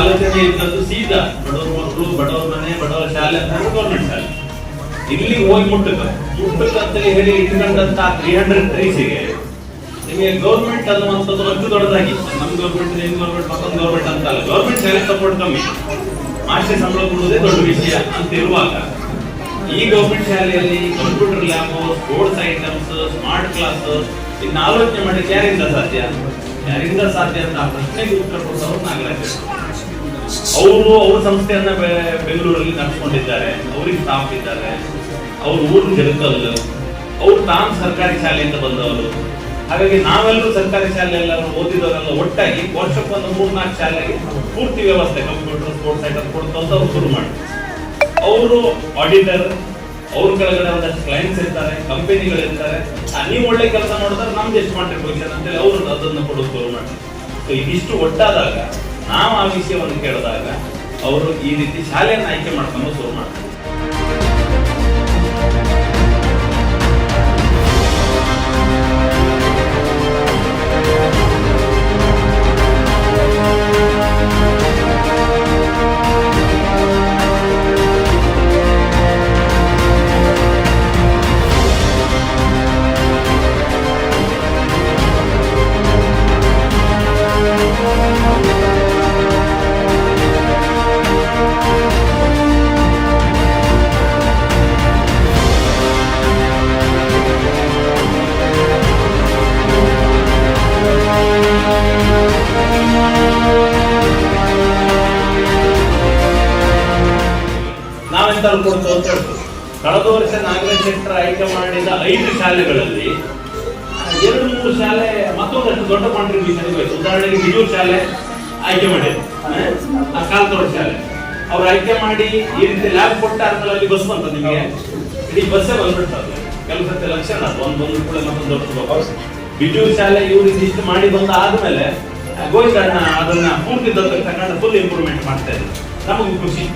ಆಲೋಚನೆ ಇದ್ದದ್ದು ಸೀದಾ ಬಡವರ ಮಕ್ಕಳು, ಬಡವರ ಮನೆ, ಬಡವರ ಶಾಲೆ ಅಂತ ಗೌರ್ಮೆಂಟ್ ಶಾಲೆ. ಇಲ್ಲಿ ಹೋಗಿ ಮುಟ್ಟಕ್ಕಂತ ಹೇಳಿ ಇಟ್ಕೊಂಡಂತ 300 ಟ್ರೀಸಿಗೆ ನಿಮಗೆ ಗೌರ್ಮೆಂಟ್ ಅನ್ನುವಂಥದ್ದು ಅಷ್ಟು ದೊಡ್ಡದಾಗಿ, ನಮ್ ಗೌರ್ಮೆಂಟ್, ನಿಮ್ ಗೌರ್ಮೆಂಟ್, ಮತ್ತೊಂದು ಗೌರ್ಮೆಂಟ್ ಅಂತ ಅಲ್ಲ, ಗೌರ್ಮೆಂಟ್ ಶಾಲೆ ಸಪೋರ್ಟ್ ಕಮ್ಮಿ, ಮಾಸ್ಟರ್ ಸಂಬಳ ಕೊಡುವುದೇ ದೊಡ್ಡ ವಿಷಯ ಅಂತ ಇರುವಾಗ ಈ ಗೌರ್ಮೆಂಟ್ ಶಾಲೆಯಲ್ಲಿ computer lab, sports items, smart class ಇನ್ನು ಆಲೋಚನೆ ಮಾಡಲಿಕ್ಕೆ ಯಾರಿಂದ ಸಾಧ್ಯ ಅಂತ ಆ ಪ್ರಶ್ನೆಗೆ ಉತ್ತರ ಕೊಟ್ಟವರು ನಾಗರಾಜ್. ಅವ್ರ ಸಂಸ್ಥೆಯನ್ನ ಬೆಂಗಳೂರಲ್ಲಿ ನಡೆಸ್ಕೊಂಡಿದ್ದಾರೆ, ಅವ್ರಿಗೆ ಸ್ಟಾಫ್ ಇದ್ದಾರೆ, ಅವ್ರ ಊರು ಜಗತ್ತಲ್ಲ, ಅವ್ರು ತಾನು ಸರ್ಕಾರಿ ಶಾಲೆಯಿಂದ ಬಂದವರು. ಹಾಗಾಗಿ ನಾವೆಲ್ಲರೂ ಸರ್ಕಾರಿ ಶಾಲೆ ಎಲ್ಲರೂ ಓದಿದವರೆಲ್ಲ ಒಟ್ಟಾಗಿ ವರ್ಷಕ್ಕೊಂದು 3-4 ಶಾಲೆಗೆ ಪೂರ್ತಿ ವ್ಯವಸ್ಥೆ ಕಂಪ್ಯೂಟರ್, ಸ್ಪೋರ್ಟ್ಸ್ ಐಟಮ್ ಕೊಡ್ತಂತ ಅವ್ರು ಶುರು ಮಾಡಿ, ಅವರು ಆಡಿಟರ್, ಅವ್ರ ಕೆಳಗಡೆ ಒಂದಷ್ಟು ಕ್ಲೈಂಟ್ಸ್ ಇರ್ತಾರೆ, ಕಂಪನಿಗಳು ಇರ್ತಾರೆ. ನೀವು ಒಳ್ಳೆ ಕೆಲಸ ಮಾಡಿದ್ರೆ ನಮ್ದು ಎಷ್ಟು ಕಾಂಟ್ರಿಬ್ಯೂಷನ್ ಅಂತೇಳಿ ಅವರು ಅದನ್ನು ಕೊಡೋದು ಶುರು ಮಾಡಿ. ಸೊ ಇದಿಷ್ಟು ಒಟ್ಟಾದಾಗ ನಾವು ಆ ವಿಷಯವನ್ನು ಕೇಳಿದಾಗ ಅವರು ಈ ರೀತಿ ಶಾಲೆಯನ್ನು ಆಯ್ಕೆ ಮಾಡ್ಕೊಂಡು ಶುರು ಮಾಡ್ತಾರೆ. ಕೊಡ್ತು ಅಂತ ಹೇಳ್ತು. ಕಳೆದ ವರ್ಷ ನಾಗರಾಜ್ ಶೆಟ್ಟರ್ ಆಯ್ಕೆ ಮಾಡಿದ 5 ಶಾಲೆಗಳಲ್ಲಿ 2-3 ಶಾಲೆ ಮತ್ತೊಂದಷ್ಟು ದೊಡ್ಡ ಕಾಂಟ್ರಿಬ್ಯೂಷನ್ ಬೇಕು. ಉದಾಹರಣೆಗೆ ಬಿಜೂರು ಶಾಲೆ ಆಯ್ಕೆ ಮಾಡಿದ್ರು, ಆ ಕಾಲ್ತೋಡ ಶಾಲೆ ಅವ್ರು ಆಯ್ಕೆ ಮಾಡಿ ಈ ರೀತಿ ಲ್ಯಾಬ್ ಕೊಟ್ಟ ಆದ್ಮೇಲೆ ಅಲ್ಲಿ ಬಸ್ ಬಂತ, ನಿಮಗೆ ಇಡೀ ಬಸ್ಸೇ ಬಂದ್ಬಿಡ್ತದೆ. ಕೆಲಸಕ್ಕೆ ಲಕ್ಷಣ ಒಂದು ಕೂಡ ಮತ್ತೊಂದು ದೊಡ್ಡ ಬಿಜೂರು ಶಾಲೆ ಇವ್ರು ಇದಿಷ್ಟು ಮಾಡಿ ಬಂದ ಆದ್ಮೇಲೆ ಗೋವಿಂದಣ್ಣ ಅದನ್ನ ಪೂರ್ತಿ ದೊಡ್ಡ ತಗೊಂಡು ಫುಲ್ ಇಂಪ್ರೂವ್ಮೆಂಟ್ ಮಾಡ್ತಾ ಇದ್ರು. ನಮಗೂ ಖುಷಿ.